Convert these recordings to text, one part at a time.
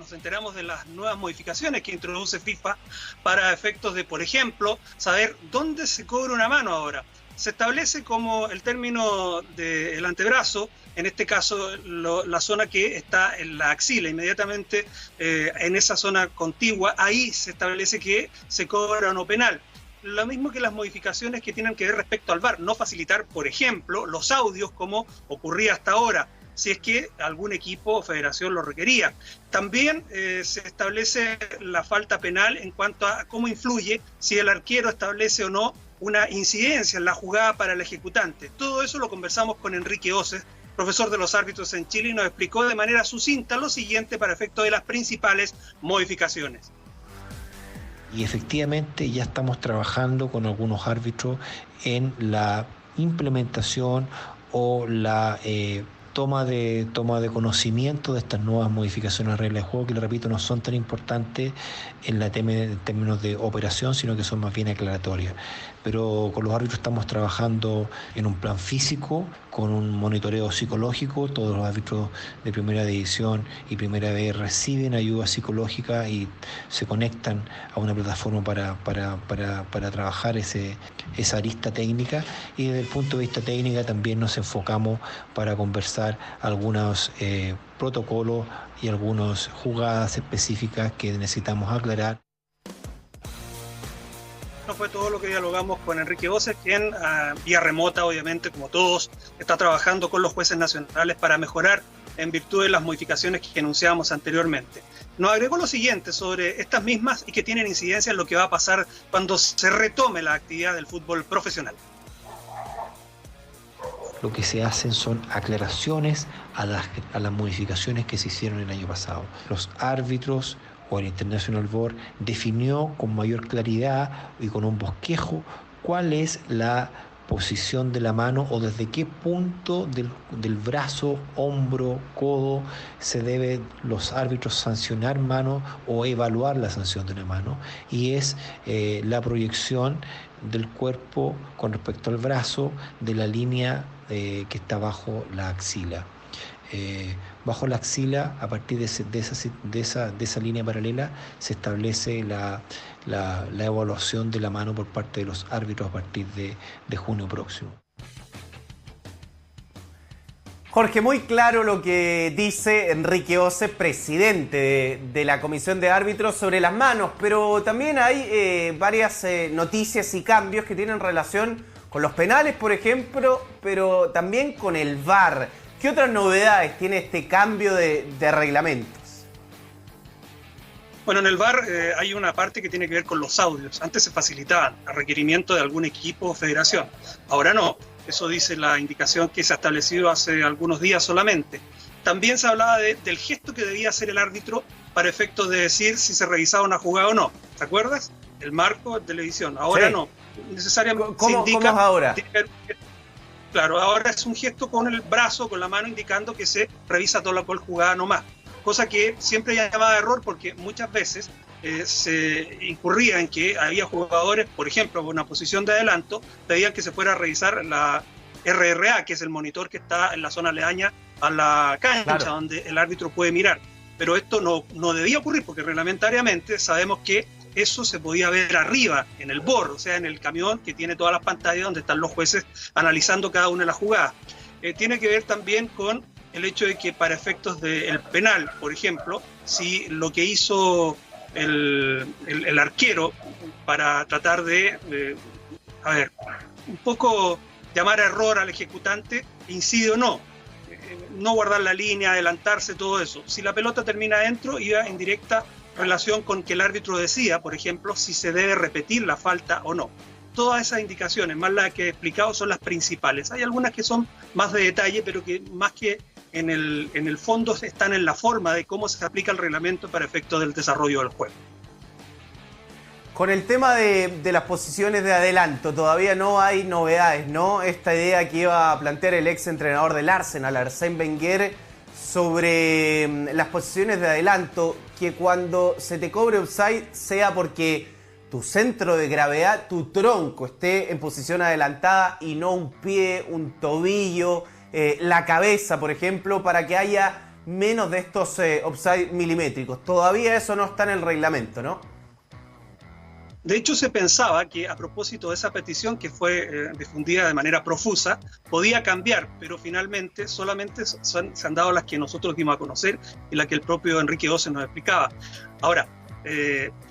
nos enteramos de las nuevas modificaciones que introduce FIFA para efectos de, por ejemplo, saber dónde se cobra una mano ahora. Se establece como el término del antebrazo, en este caso la zona que está en la axila, inmediatamente en esa zona contigua, ahí se establece que se cobra o no penal. Lo mismo que las modificaciones que tienen que ver respecto al VAR, no facilitar, por ejemplo, los audios como ocurría hasta ahora, si es que algún equipo o federación lo requería. También se establece la falta penal en cuanto a cómo influye si el arquero establece o no una incidencia en la jugada para el ejecutante. Todo eso lo conversamos con Enrique Oces, profesor de los árbitros en Chile, y nos explicó de manera sucinta lo siguiente para efecto de las principales modificaciones. Y efectivamente ya estamos trabajando con algunos árbitros en la implementación o la toma de conocimiento de estas nuevas modificaciones a reglas de juego, que, le repito, no son tan importantes en términos de operación, sino que son más bien aclaratorias. Pero con los árbitros estamos trabajando en un plan físico, con un monitoreo psicológico. Todos los árbitros de primera división y primera B reciben ayuda psicológica y se conectan a una plataforma para trabajar esa arista técnica. Y desde el punto de vista técnico también nos enfocamos para conversar algunos protocolos y algunas jugadas específicas que necesitamos aclarar. No fue todo lo que dialogamos con Enrique Oces, quien vía remota, obviamente, como todos, está trabajando con los jueces nacionales para mejorar en virtud de las modificaciones que anunciábamos anteriormente. Nos agregó lo siguiente sobre estas mismas y que tienen incidencia en lo que va a pasar cuando se retome la actividad del fútbol profesional. Lo que se hacen son aclaraciones a las modificaciones que se hicieron el año pasado. Los árbitros o el International Board definió con mayor claridad y con un bosquejo cuál es la posición de la mano o desde qué punto del brazo, hombro, codo se debe los árbitros sancionar mano o evaluar la sanción de una mano, y es la proyección del cuerpo con respecto al brazo de la línea que está bajo la axila. Bajo la axila, a partir de esa línea paralela, se establece la evaluación de la mano por parte de los árbitros a partir de junio próximo. Jorge, muy claro lo que dice Enrique Oces, presidente de la Comisión de Árbitros, sobre las manos, pero también hay varias noticias y cambios que tienen relación con los penales, por ejemplo, pero también con el VAR. ¿Qué otras novedades tiene este cambio de reglamentos? Bueno, en el VAR hay una parte que tiene que ver con los audios. Antes se facilitaban a requerimiento de algún equipo o federación. Ahora no. Eso dice la indicación que se ha establecido hace algunos días solamente. También se hablaba del gesto que debía hacer el árbitro para efectos de decir si se revisaba una jugada o no. ¿Te acuerdas? El marco de televisión. Ahora sí. No. Necesariamente ¿Cómo es ahora? Claro, ahora es un gesto con el brazo, con la mano, indicando que se revisa toda la cual jugada nomás. Cosa que siempre llamaba error, porque muchas veces se incurría en que había jugadores, por ejemplo, con una posición de adelanto, pedían que se fuera a revisar la RRA, que es el monitor que está en la zona aledaña a la cancha, claro, donde el árbitro puede mirar. Pero esto no debía ocurrir, porque reglamentariamente sabemos que eso se podía ver arriba, en el board, o sea, en el camión que tiene todas las pantallas donde están los jueces analizando cada una de las jugadas. Tiene que ver también con el hecho de que para efectos del penal, por ejemplo, si lo que hizo el arquero para tratar de un poco llamar a error al ejecutante, incide o no. No guardar la línea, adelantarse, todo eso. Si la pelota termina adentro, iba en directa relación con que el árbitro decida, por ejemplo, si se debe repetir la falta o no. Todas esas indicaciones, más las que he explicado, son las principales. Hay algunas que son más de detalle, pero que más que en el fondo están en la forma de cómo se aplica el reglamento para efectos del desarrollo del juego. Con el tema de las posiciones de adelanto, todavía no hay novedades, ¿no? Esta idea que iba a plantear el ex entrenador del Arsenal, Arsène Wenger, sobre las posiciones de adelanto, que cuando se te cobre offside sea porque tu centro de gravedad, tu tronco, esté en posición adelantada y no un pie, un tobillo, la cabeza, por ejemplo, para que haya menos de estos offside milimétricos. Todavía eso no está en el reglamento, ¿no? De hecho, se pensaba que a propósito de esa petición que fue difundida de manera profusa, podía cambiar, pero finalmente solamente se han dado las que nosotros dimos a conocer y las que el propio Enrique Ose nos explicaba. Ahora,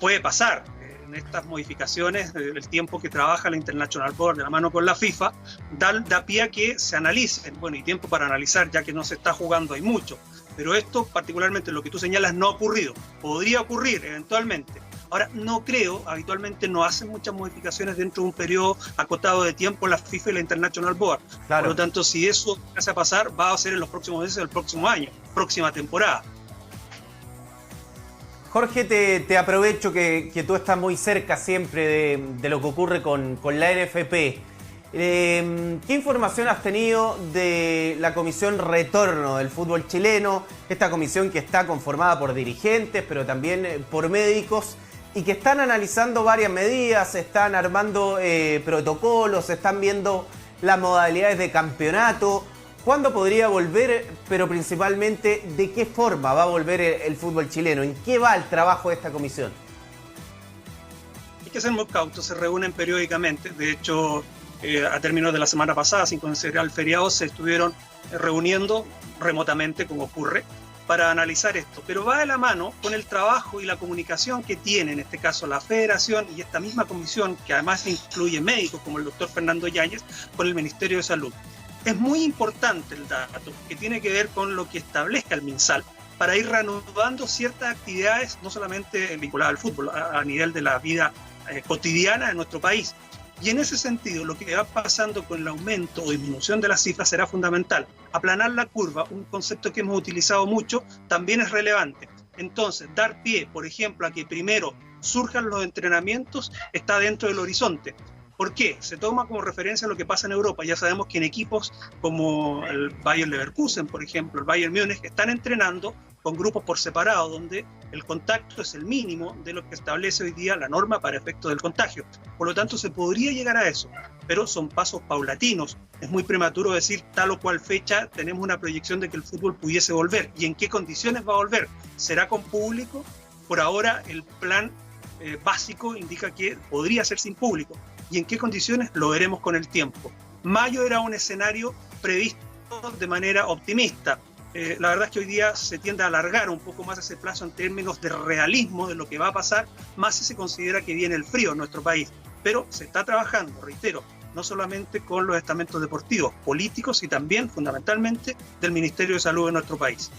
puede pasar en estas modificaciones, el tiempo que trabaja la International Board de la mano con la FIFA, da pie a que se analicen. Bueno, y tiempo para analizar, ya que no se está jugando hay mucho. Pero esto, particularmente lo que tú señalas, no ha ocurrido. Podría ocurrir eventualmente. Ahora, no creo, habitualmente no hacen muchas modificaciones dentro de un periodo acotado de tiempo la FIFA y la International Board. Claro. Por lo tanto, si eso hace a pasar, va a ser en los próximos meses del próximo año, próxima temporada. Jorge, te aprovecho que tú estás muy cerca siempre de lo que ocurre con la NFP. ¿Qué información has tenido de la comisión retorno del fútbol chileno? Esta comisión que está conformada por dirigentes, pero también por médicos, y que están analizando varias medidas, están armando protocolos, están viendo las modalidades de campeonato. ¿Cuándo podría volver, pero principalmente de qué forma va a volver el fútbol chileno? ¿En qué va el trabajo de esta comisión? Hay que ser muy cautos, se reúnen periódicamente. De hecho, a términos de la semana pasada, sin considerar el feriado, se estuvieron reuniendo remotamente, como ocurre, para analizar esto. Pero va de la mano con el trabajo y la comunicación que tiene, en este caso, la Federación y esta misma comisión, que además incluye médicos como el doctor Fernando Yáñez, con el Ministerio de Salud. Es muy importante el dato que tiene que ver con lo que establezca el MinSal para ir reanudando ciertas actividades, no solamente vinculadas al fútbol, a nivel de la vida cotidiana de nuestro país. Y en ese sentido, lo que va pasando con el aumento o disminución de las cifras será fundamental. Aplanar la curva, un concepto que hemos utilizado mucho, también es relevante. Entonces, dar pie, por ejemplo, a que primero surjan los entrenamientos, está dentro del horizonte. ¿Por qué? Se toma como referencia lo que pasa en Europa. Ya sabemos que en equipos como el Bayer Leverkusen, por ejemplo, el Bayern Múnich, están entrenando con grupos por separado, donde el contacto es el mínimo de lo que establece hoy día la norma para efectos del contagio. Por lo tanto, se podría llegar a eso, pero son pasos paulatinos. Es muy prematuro decir tal o cual fecha tenemos una proyección de que el fútbol pudiese volver. ¿Y en qué condiciones va a volver? ¿Será con público? Por ahora, el plan básico indica que podría ser sin público. ¿Y en qué condiciones? Lo veremos con el tiempo. Mayo era un escenario previsto de manera optimista. La verdad es que hoy día se tiende a alargar un poco más ese plazo en términos de realismo de lo que va a pasar, más si se considera que viene el frío en nuestro país. Pero se está trabajando, reitero, no solamente con los estamentos deportivos, políticos y también, fundamentalmente, del Ministerio de Salud de nuestro país.